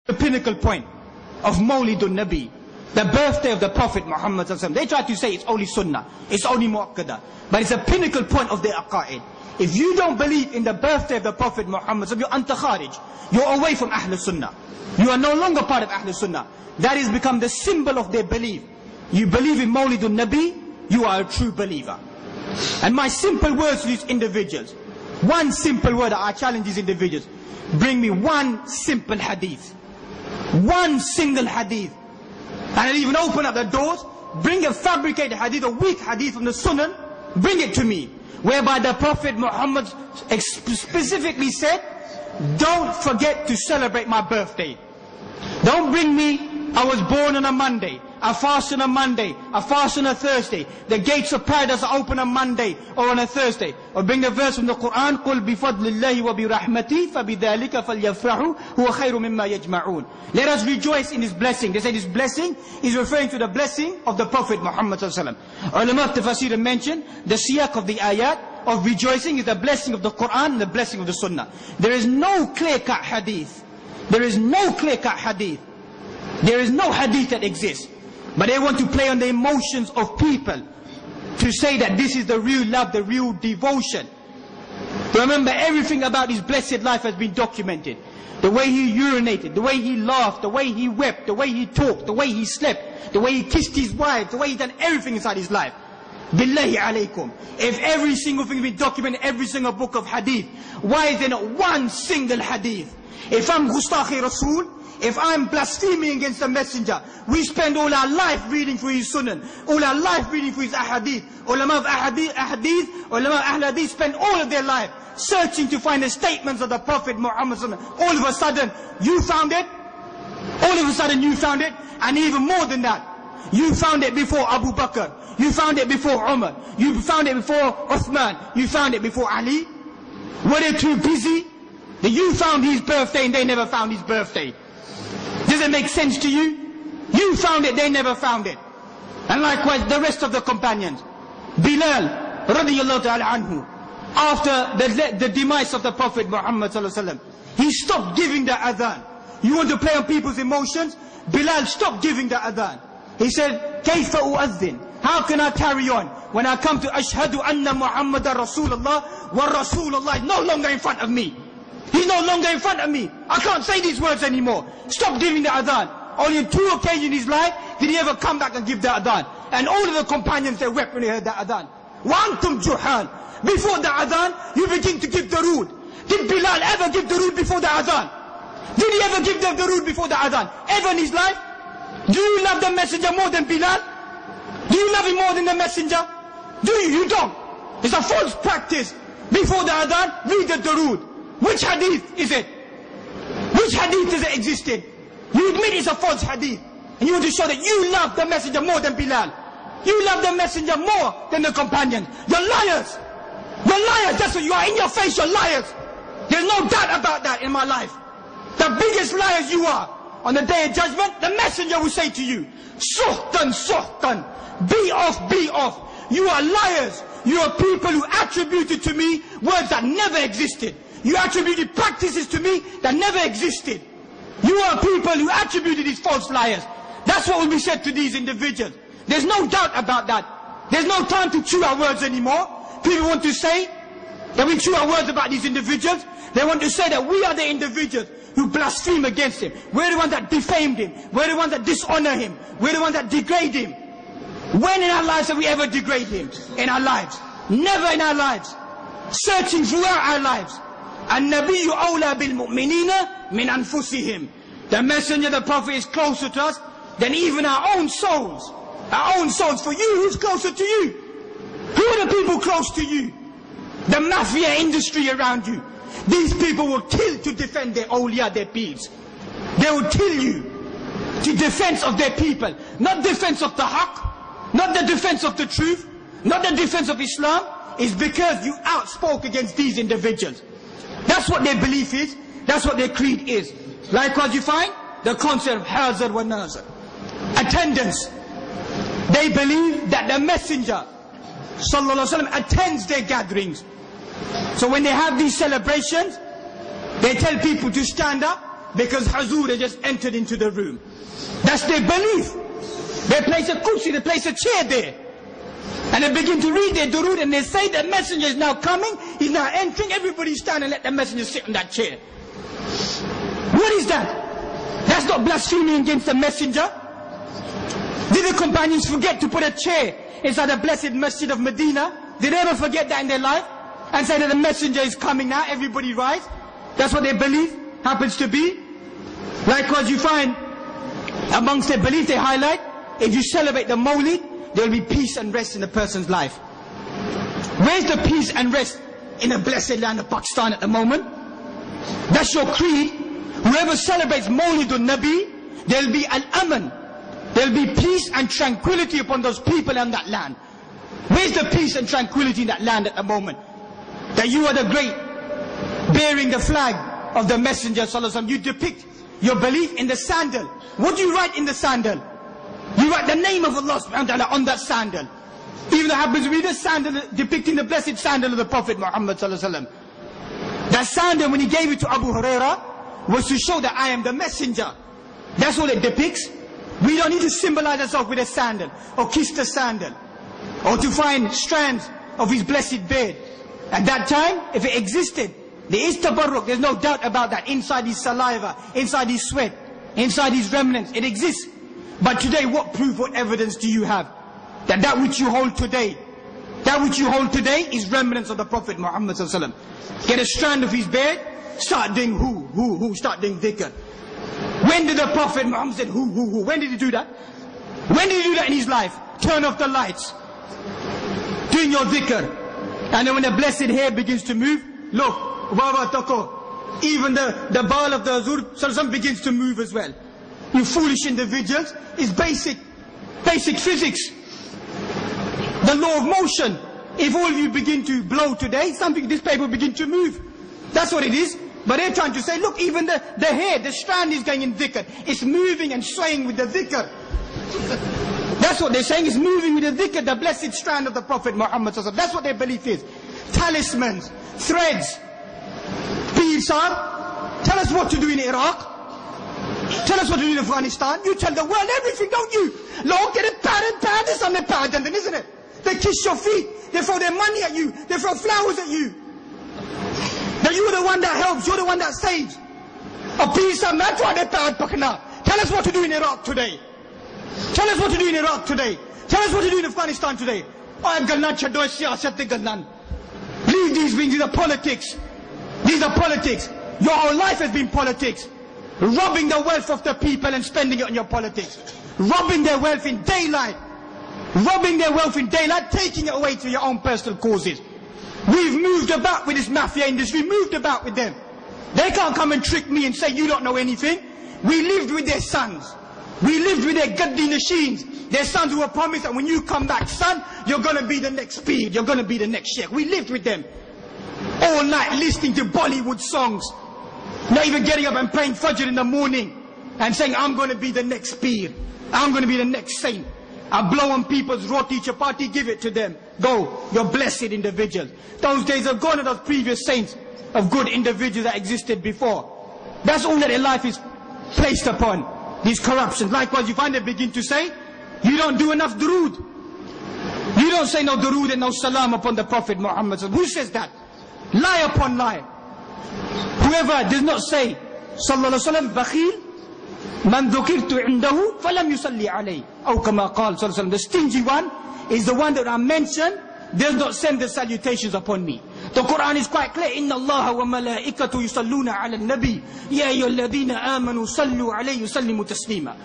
The pinnacle point of Mawlidun Nabi, the birthday of the Prophet Muhammad sallallahu alaihi wasallam. They try to say it's only Sunnah, it's only Mu'akkada, but it's a pinnacle point of their aqaid. If you don't believe in the birthday of the Prophet Muhammad sallallahu alaihi wasallam, you're anta-kharij. You're away from Ahlul Sunnah. You are no longer part of Ahlul Sunnah. That has become the symbol of their belief. You believe in Mawlidun Nabi, you are a true believer. And my simple words to these individuals, one simple word that I challenge these individuals, bring me one simple hadith. One single hadith. And I'll even open up the doors, bring a fabricated hadith, a weak hadith from the Sunan, bring it to me. Whereby the Prophet Muhammad specifically said, don't forget to celebrate my birthday. Don't bring me, I was born on a Monday, I fast on a Monday, I fast on a Thursday, the gates of paradise are open on Monday or on a Thursday. Or bring the verse from the Quran, قُلْ بِفَضْلِ اللَّهِ وَبِرَحْمَتِهِ فَبِذَلِكَ فَلْيَفْرَحُوا هُوَ خَيْرٌ مِمَّا يَجْمَعُونَ. Let us rejoice in His blessing. They say this blessing is referring to the blessing of the Prophet Muhammad sallallahu alaihi wasallam. Ulama of Tafsir mentioned the siyaq of the ayat of rejoicing is the blessing of the Quran and the blessing of the Sunnah. There is no clear-cut hadith. There is no clear-cut hadith. There is no hadith that exists. But they want to play on the emotions of people to say that this is the real love, the real devotion. Remember, everything about his blessed life has been documented. The way he urinated, the way he laughed, the way he wept, the way he talked, the way he slept, the way he kissed his wife, the way he done everything inside his life. Billahi alaykum. If every single thing has been documented, every single book of hadith, why is there not one single hadith? If I'm Gustakhi Rasul, if I'm blaspheming against the messenger, we spend all our life reading through his sunan, all our life reading through his ahadith. Ulama of ahadith, ulama of ahl hadith spend all of their life searching to find the statements of the Prophet Muhammad. All of a sudden, you found it. All of a sudden, you found it. And even more than that, you found it before Abu Bakr. You found it before Umar. You found it before Uthman. You found it before Ali. Were they too busy? That you found his birthday and they never found his birthday. Does it make sense to you? You found it, they never found it. And likewise the rest of the companions. Bilal radiyallahu ta'ala anhu, after the demise of the Prophet Muhammad sallallahu alaihi wasallam, he stopped giving the adhan. You want to play on people's emotions? Bilal stopped giving the adhan. He said, كيف أؤذن? How can I carry on when I come to Ashhadu anna Muhammadan Rasulullah wa Rasulullah is no longer in front of me? He's no longer in front of me. I can't say these words anymore. Stop giving the adhan. Only on 2 occasions in his life did he ever come back and give the adhan. And all of the companions, they wept when they heard the adhan. وَأَنْتُمْ جُحَالٌ. Before the adhan, you begin to give the rood. Did Bilal ever give the rood before the adhan? Did he ever give the rood before the adhan? Ever in his life? Do you love the messenger more than Bilal? Do you love him more than the messenger? Do you? You don't. It's a false practice. Before the adhan, read the darood. Which hadith is it? Which hadith does it exist in? You admit it's a false hadith. And you want to show that you love the messenger more than Bilal. You love the messenger more than the companions. You're liars. You're liars. That's what you are. In your face, you're liars. There's no doubt about that in my life. The biggest liars you are. On the day of judgment, the messenger will say to you, Suhtan, suhtan. Be off, be off. You are liars. You are people who attributed to me words that never existed. You attributed practices to me that never existed. You are people who attributed these false liars. That's what will be said to these individuals. There's no doubt about that. There's no time to chew our words anymore. People want to say that we chew our words about these individuals. They want to say that we are the individuals who blaspheme against him. We're the ones that defamed him. We're the ones that dishonor him. We're the ones that degrade him. When in our lives have we ever degraded him? In our lives. Never in our lives. Searching throughout our lives. النبي أولى بالمؤمنين من أنفسهم. The messenger, the prophet is closer to us than even our own souls. Our own souls. For you, who's closer to you? Who are the people close to you? The mafia industry around you. These people will kill to defend their awliya, their peers. They will kill you to defense of their people. Not defense of the haqq, not the defense of the truth, not the defense of Islam. It's because you outspoke against these individuals. That's what their belief is. That's what their creed is. Likewise you find the concept of hazar wa nazar. Attendance. They believe that the messenger sallallahu alaihi wasallam attends their gatherings. So when they have these celebrations, they tell people to stand up Because Hazur has just entered into the room. That's their belief. They place a kursi, they place a chair there. And they begin to read their durood and they say the messenger is now coming, he's now entering, everybody stand and let the messenger sit on that chair. What is that? That's not blasphemy against the messenger. Did the companions forget to put a chair inside the blessed masjid of Medina? Did they ever forget that in their life? And say that the messenger is coming now, everybody rise? That's what they believe happens to be. Likewise you find amongst their belief they highlight, if you celebrate the Mawlid, there will be peace and rest in a person's life. Where's the peace and rest in the blessed land of Pakistan at the moment? That's your creed. Whoever celebrates Mawlidun Nabi, there will be al-aman. There will be peace and tranquility upon those people in that land. Where's the peace and tranquility in that land at the moment? That you are the great, bearing the flag of the Messenger Sallallahu Alaihi Wasallam. You depict your belief in the sandal. What do you write in the sandal? You write the name of Allah subhanahu wa ta'ala on that sandal. Even though it happens to be the sandal depicting the blessed sandal of the Prophet Muhammad Sallallahu Alaihi Wasallam. That sandal, when he gave it to Abu Huraira, was to show that I am the messenger. That's all it depicts. We don't need to symbolize ourselves with a sandal, or kiss the sandal, or to find strands of his blessed beard. At that time, if it existed, there is tabarruk, there's no doubt about that. Inside his saliva, inside his sweat, inside his remnants, it exists. But today, what proof, what evidence do you have that that which you hold today, is remnants of the Prophet Muhammad Sallallahu Alaihi Wasallam? Get a strand of his beard, start doing start doing dhikr. When did the Prophet Muhammad say who? When did he do that? When did he do that in his life? Turn off the lights, doing your dhikr. And then when the blessed hair begins to move, look, even the ball of the Hazur Sallallahu Alaihi Wasallam begins to move as well. You foolish individuals, it's basic physics. The law of motion. If all of you begin to blow today, this paper will begin to move. That's what it is. But they're trying to say, look, even the hair, the strand is going in dhikr. It's moving and swaying with the dhikr. That's what they're saying, it's moving with the dhikr, the blessed strand of the Prophet Muhammad Sallallahu Alaihi Wasallam. That's what their belief is. Talismans, threads. Pir Sahib, tell us what to do in Iraq. Tell us what to do in Afghanistan. You tell the world everything, don't you? Lord, get it patterned, this on the pattern, isn't it? They kiss your feet. They throw their money at you. They throw flowers at you. That you're the one that helps. You're the one that saves. A piece of matter. Tell us what to do in Iraq today. Tell us what to do in Iraq today. Tell us what to do in Afghanistan today. Leave these things. These are politics. These are politics. Your whole life has been politics. Robbing the wealth of the people and spending it on your politics. Robbing their wealth in daylight. Robbing their wealth in daylight, taking it away to your own personal causes. We've moved about with this mafia industry, moved about with them. They can't come and trick me and say you don't know anything. We lived with their sons. We lived with their gaddi machines. Their sons who were promised that when you come back, son, you're going to be the next speed. You're going to be the next sheikh. We lived with them. All night listening to Bollywood songs. Not even getting up and praying Fajr in the morning. And saying, I'm going to be the next speed. I'm going to be the next saint. I blow on people's roti chapati, give it to them. Go, you're blessed individuals. Those days are gone, those previous saints of good individuals that existed before. That's all that their life is placed upon. These corruptions. Likewise, you find they begin to say, you don't do enough durood. You don't say no durood and no salam upon the Prophet Muhammad. Who says that? Lie upon lie. Whoever does not say, sallallahu alaihi wasallam, bakhil, man dhukirtu indahu, falam yusalli alayhi. Aw kama qal, sallallahu alaihi wasallam. The stingy one is the one that I mentioned, does not send the salutations upon me. The Quran is quite clear. Inna Allah wa malaikatu yusalluna ala nabi. Ya ayyuhalladhina amanu sallu alayhi sallimu taslima.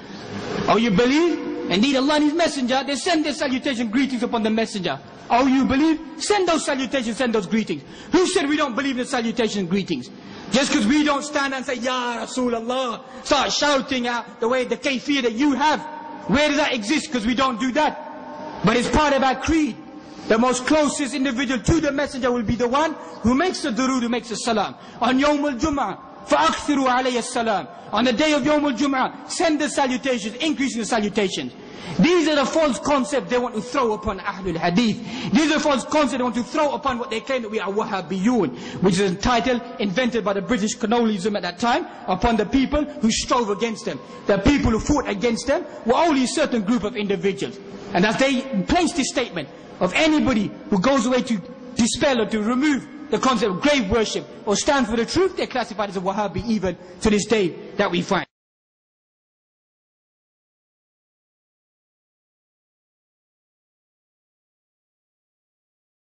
Oh, you believe? Indeed, Allah and His Messenger, they send their salutation greetings upon the Messenger. Oh, you believe? Send those salutations, send those greetings. Who said we don't believe in salutations and greetings? Just because we don't stand and say, Ya Rasulullah, start shouting out the way, the kayfiyah that you have. Where does that exist? Because we don't do that. But it's part of our creed. The most closest individual to the Messenger will be the one who makes the durood, who makes the salam. On Yawm al-Jum'ah, فَأَكْثِرُوا عَلَيَّ السَّلَامِ. On the day of Yawm al-Jum'ah, send the salutations, increasing the salutations. These are the false concepts they want to throw upon Ahlul Hadith. These are the false concepts they want to throw upon what they claim that we are Wahhabiyun, which is a title invented by the British colonialism at that time, upon the people who strove against them. The people who fought against them were only a certain group of individuals. And as they placed this statement of anybody who goes away to dispel or to remove the concept of grave worship or stand for the truth, they're classified as a Wahhabi even to this day that we find.